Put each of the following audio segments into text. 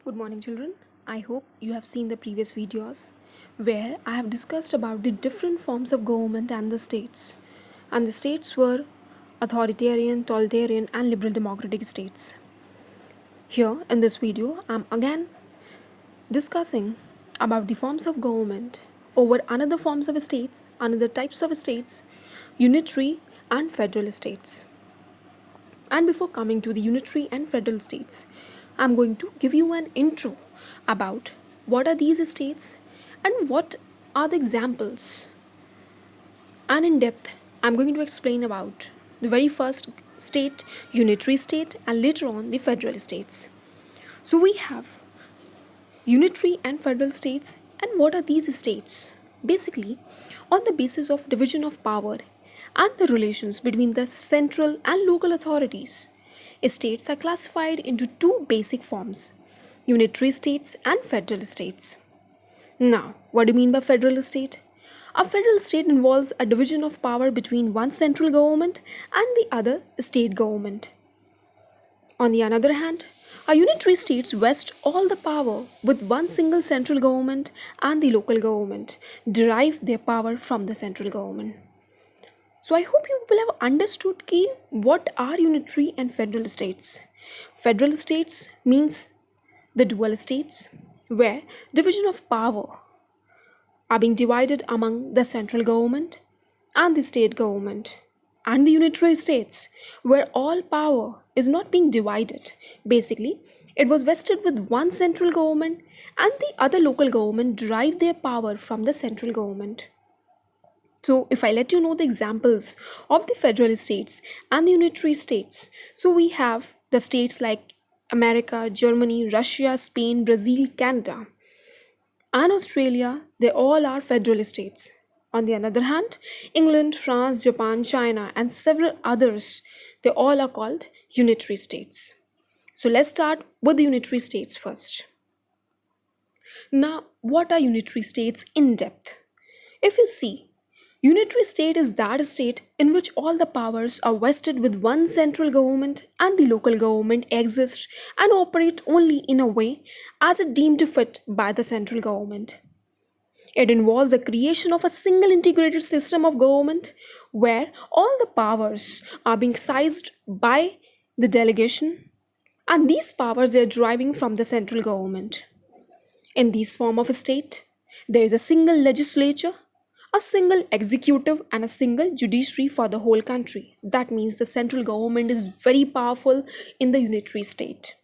Good morning, children. I hope you have seen the previous videos where I have discussed about the different forms of government and the states. And the states were authoritarian, totalitarian, and liberal democratic states. Here in this video, I'm again discussing about the forms of government over another forms of states, another types of states, unitary and federal states. And before coming to the unitary and federal states, I'm going to give you an intro about what are these states and what are the examples. And in depth, I'm going to explain about the very first state, unitary state, and later on the federal states. So we have unitary and federal states, and what are these states? Basically, on the basis of division of power and the relations between the central and local authorities, states are classified into two basic forms: unitary states and federal states. Now, what do you mean by federal state? A federal state involves a division of power between one central government and the other state government. On the other hand, a unitary states vest all the power with one single central government, and the local government derive their power from the central government. So I hope you will have understood key what are unitary and federal states. Federal states means the dual states where division of power are being divided among the central government and the state government, and the unitary states where all power is not being divided. Basically, it was vested with one central government, and the other local government derive their power from the central government. So, if I let you know the examples of the federal states and the unitary states, so we have the states like America, Germany, Russia, Spain, Brazil, Canada, and Australia, they all are federal states. On the other hand, England, France, Japan, China, and several others, they all are called unitary states. So let's start with the unitary states first. Now, what are unitary states in depth? If you see, unitary state is that state in which all the powers are vested with one central government, and the local government exists and operate only in a way as it deemed fit by the central government. It involves the creation of a single integrated system of government where all the powers are being seized by the delegation, and these powers they are deriving from the central government. In this form of a state, there is a single legislature, a single executive, and a single judiciary for the whole country. That means the central government is very powerful in the unitary state,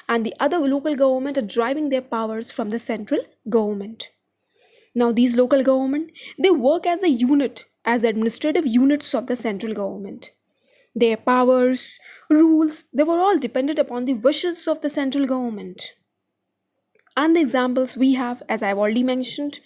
and the other local government are deriving their powers from the central government. Now, these local government they work as a unit, as administrative units of the central government. Their powers, rules, they were all dependent upon the wishes of the central government. And the examples we have, as I've already mentioned,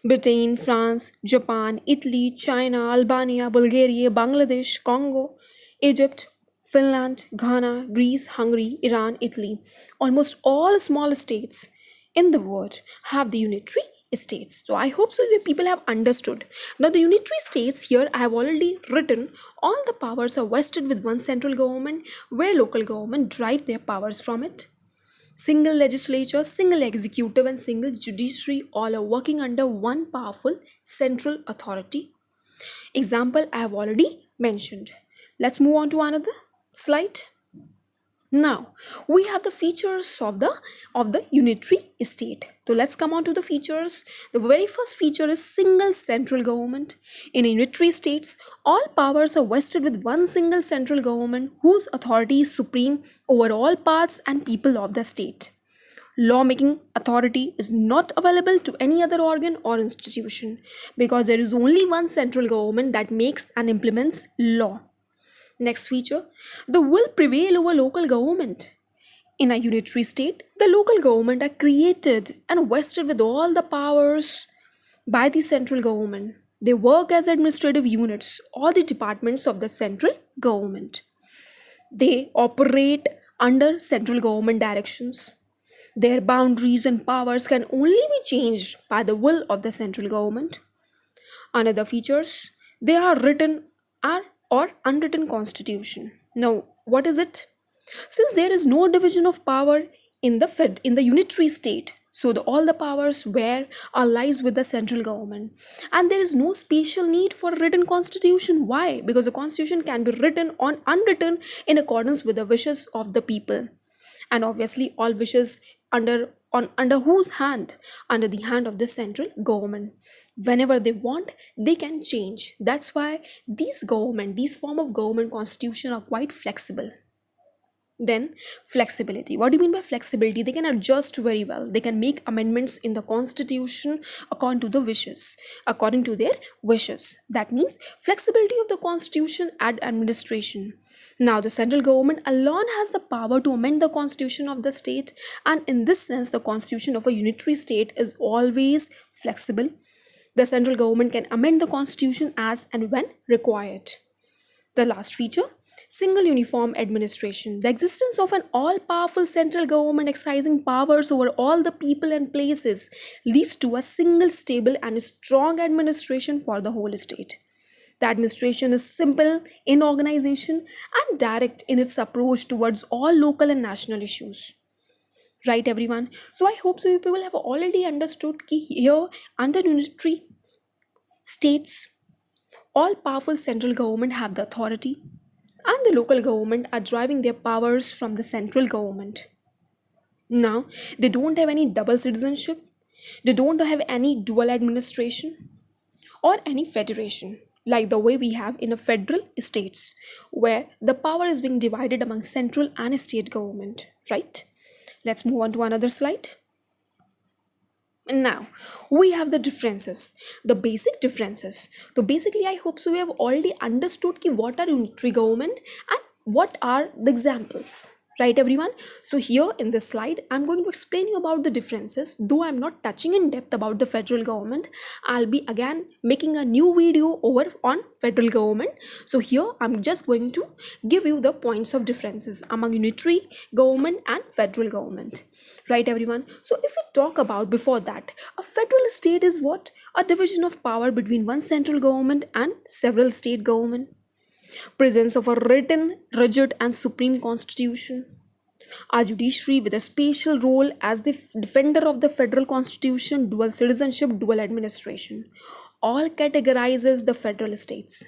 Britain, France, Japan, Italy, China, Albania, Bulgaria, Bangladesh, Congo, Egypt, Finland, Ghana, Greece, Hungary, Iran, Italy. Almost all small states in the world have the unitary states. So I hope so you people have understood. Now the unitary states here I have already written all the powers are vested with one central government where local government derive their powers from it. Single legislature, single executive, and single judiciary all are working under one powerful central authority. Example I have already mentioned. Let's move on to another slide. Now we have the features of the unitary state. So let's come on to the features. The very first feature is single central government. In unitary states, all powers are vested with one single central government whose authority is supreme over all parts and people of the state. Lawmaking authority is not available to any other organ or institution because there is only one central government that makes and implements law. Next feature, the will prevail over local government. In a unitary state, the local government are created and vested with all the powers by the central government. They work as administrative units or the departments of the central government. They operate under central government directions. Their boundaries and powers can only be changed by the will of the central government. Another features, they are written or unwritten constitution. Now, what is it? Since there is no division of power in the unitary state. So all the powers where are lies with the central government, and there is no special need for a written constitution. Why? Because the constitution can be written on unwritten in accordance with the wishes of the people, and obviously all wishes under whose hand? Under the hand of the central government. Whenever they want, they can change. That's why these form of government constitution are quite flexible. Then, flexibility. What do you mean by flexibility? They can adjust very well. They can make amendments in the constitution according to their wishes. That means flexibility of the constitution and administration. Now, the central government alone has the power to amend the constitution of the state, and in this sense, the constitution of a unitary state is always flexible. The central government can amend the constitution as and when required. The last feature, single uniform administration. The existence of an all powerful central government exercising powers over all the people and places leads to a single, stable, and strong administration for the whole state. The administration is simple in organization and direct in its approach towards all local and national issues. Right, everyone? So, I hope so you people have already understood that here, under unitary states, all powerful central government have the authority, and the local government are deriving their powers from the central government. Now, they don't have any double citizenship, they don't have any dual administration or any federation like the way we have in a federal states where the power is being divided among central and state government, right? Let's move on to another slide. Now, we have the differences, the basic differences. So basically, I hope so we have already understood what are unitary government and what are the examples. Right, everyone? So here in this slide, I'm going to explain you about the differences. Though I'm not touching in depth about the federal government, I'll be again making a new video over on federal government. So here I'm just going to give you the points of differences among unitary government and federal government. Right, everyone? So if we talk about before that, a federal state is what? A division of power between one central government and several state government. Presence of a written, rigid, and supreme constitution. A judiciary with a special role as the defender of the federal constitution, dual citizenship, dual administration. All categorizes the federal states.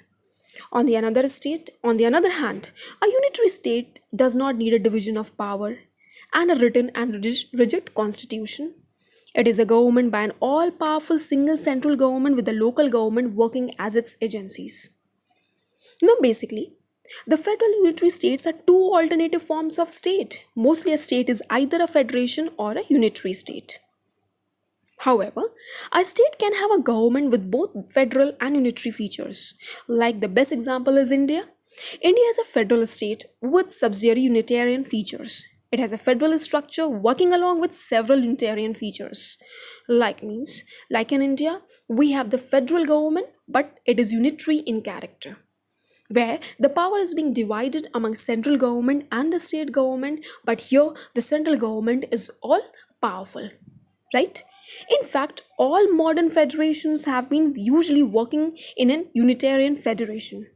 On the other hand, a unitary state does not need a division of power and a written and rigid constitution. It is a government by an all-powerful single central government with the local government working as its agencies. Now, basically, the federal unitary states are two alternative forms of state. Mostly, a state is either a federation or a unitary state. However, a state can have a government with both federal and unitary features. Like the best example is India. India is a federal state with subsidiary Unitarian features. It has a federal structure working along with several Unitarian features. Like in India, we have the federal government, but it is unitary in character, where the power is being divided among central government and the state government, but here the central government is all powerful, right? In fact, all modern federations have been usually working in an Unitarian federation,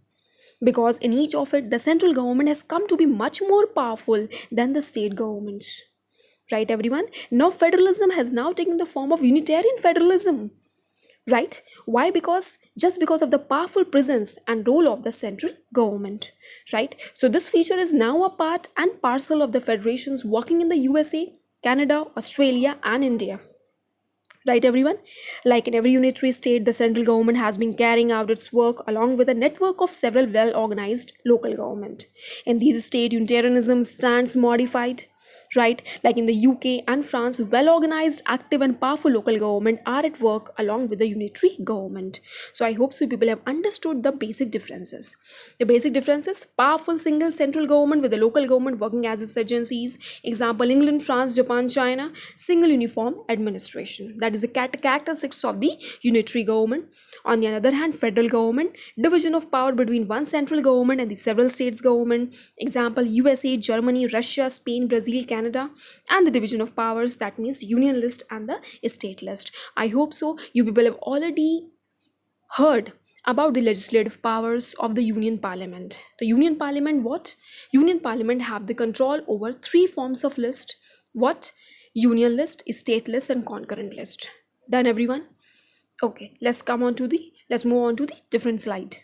because in each of it the central government has come to be much more powerful than the state governments. Right, everyone? Now federalism has now taken the form of Unitarian federalism. Right? Why? Because of the powerful presence and role of the central government. Right? So this feature is now a part and parcel of the federations working in the USA, Canada, Australia, and India. Right, everyone? Like in every unitary state, the central government has been carrying out its work along with a network of several well-organized local government. In these states, Unitarianism stands modified. Right, like in the UK and France, well-organized, active, and powerful local government are at work along with the unitary government. So I hope so people have understood the basic differences. The basic differences: powerful single central government with the local government working as its agencies. Example: England, France, Japan, China. Single uniform administration. That is the characteristics of the unitary government. On the other hand, federal government: division of power between one central government and the several states government. Example: USA, Germany, Russia, Spain, Brazil, Canada. And the division of powers, that means union list and the state list. I hope so you people have already heard about the legislative powers of the Union Parliament. The Union Parliament, what? Union Parliament have the control over three forms of list. What? Union list, state list, and concurrent list. Done, everyone? Okay, let's move on to the different slide.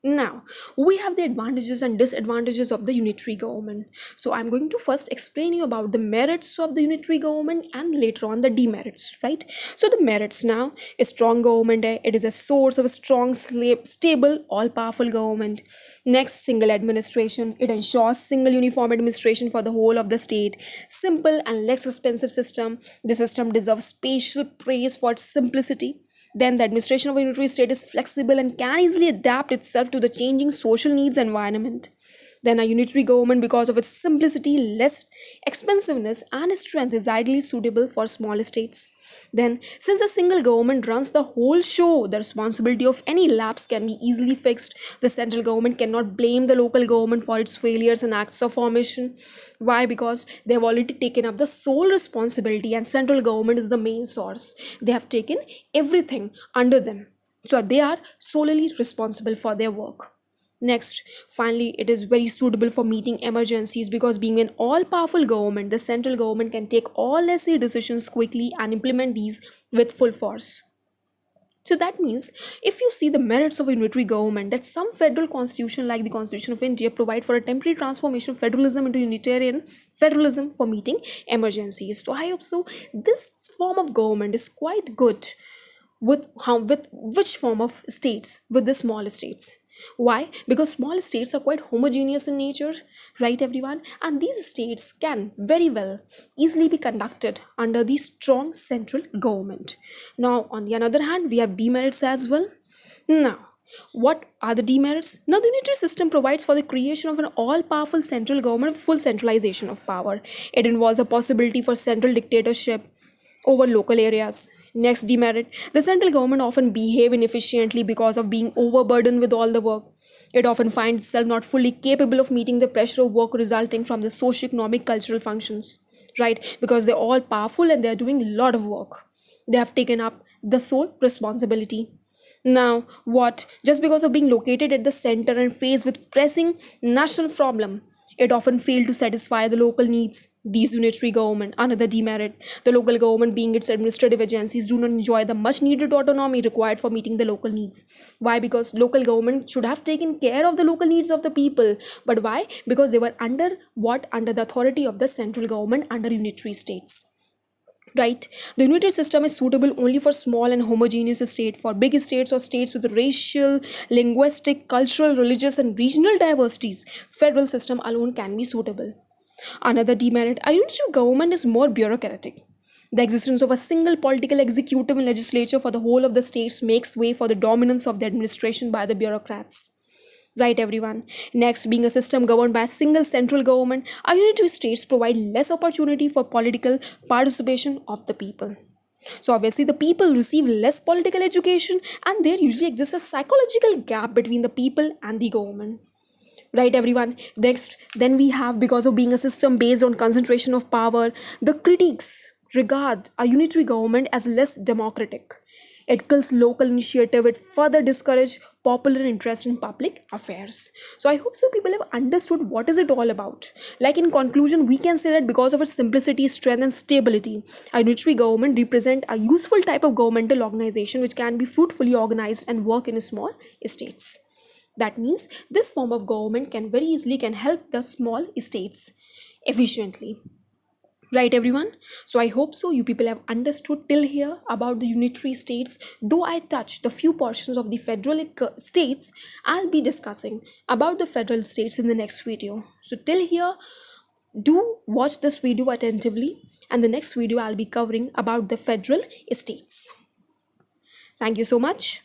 Now, we have the advantages and disadvantages of the unitary government. So, I'm going to first explain you about the merits of the unitary government and later on the demerits, right? So, the merits now, a strong government, it is a source of a strong, stable, all powerful government. Next, single administration, it ensures single uniform administration for the whole of the state. Simple and less expensive system. The system deserves special praise for its simplicity. Then the administration of a unitary state is flexible and can easily adapt itself to the changing social needs and environment. Then a unitary government, because of its simplicity, less expensiveness, and strength, is ideally suitable for small states. Then, since a single government runs the whole show, the responsibility of any lapse can be easily fixed. The central government cannot blame the local government for its failures and acts of formation. Why? Because they have already taken up the sole responsibility, and central government is the main source. They have taken everything under them. So they are solely responsible for their work. Next, finally, it is very suitable for meeting emergencies because being an all powerful government, the central government can take all necessary decisions quickly and implement these with full force. So that means if you see the merits of a unitary government, that some federal constitution like the Constitution of India provide for a temporary transformation of federalism into unitarian federalism for meeting emergencies. So I hope so. This form of government is quite good with which form of states, with the small states. Why? Because small states are quite homogeneous in nature, right, everyone? And these states can very well easily be conducted under the strong central government. Now, on the other hand, we have demerits as well. Now, what are the demerits? Now, the unitary system provides for the creation of an all powerful central government, full centralization of power. It involves a possibility for central dictatorship over local areas. Next demerit, the central government often behave inefficiently because of being overburdened with all the work. It often finds itself not fully capable of meeting the pressure of work resulting from the socio-economic cultural functions, right? Because they're all powerful and they're doing a lot of work. They have taken up the sole responsibility. Now, what? Just because of being located at the center and faced with pressing national problem, it often failed to satisfy the local needs. These unitary government, another demerit, the local government being its administrative agencies do not enjoy the much needed autonomy required for meeting the local needs. Why? Because local government should have taken care of the local needs of the people. But why? Because they were under what? Under the authority of the central government under unitary states, right? The unitary system is suitable only for small and homogeneous states. For big states or states with racial, linguistic, cultural, religious, and regional diversities, federal system alone can be suitable. Another demerit, a unitary government is more bureaucratic. The existence of a single political executive and legislature for the whole of the states makes way for the dominance of the administration by the bureaucrats. Right, everyone. Next, being a system governed by a single central government, our unitary states provide less opportunity for political participation of the people. So, obviously, the people receive less political education, and there usually exists a psychological gap between the people and the government. Right, everyone. Next, then we have, because of being a system based on concentration of power, the critics regard a unitary government as less democratic. It kills local initiative. It further discourages popular interest in public affairs. So I hope so people have understood what is it all about. Like in conclusion, we can say that because of its simplicity, strength, and stability, a unitary government represent a useful type of governmental organization which can be fruitfully organized and work in small states. That means this form of government can very easily can help the small states efficiently. Right, everyone? So I hope so you people have understood till here about the unitary states. Though I touched the few portions of the federal states, I'll be discussing about the federal states in the next video. So till here, do watch this video attentively, and the next video I'll be covering about the federal states. Thank you so much.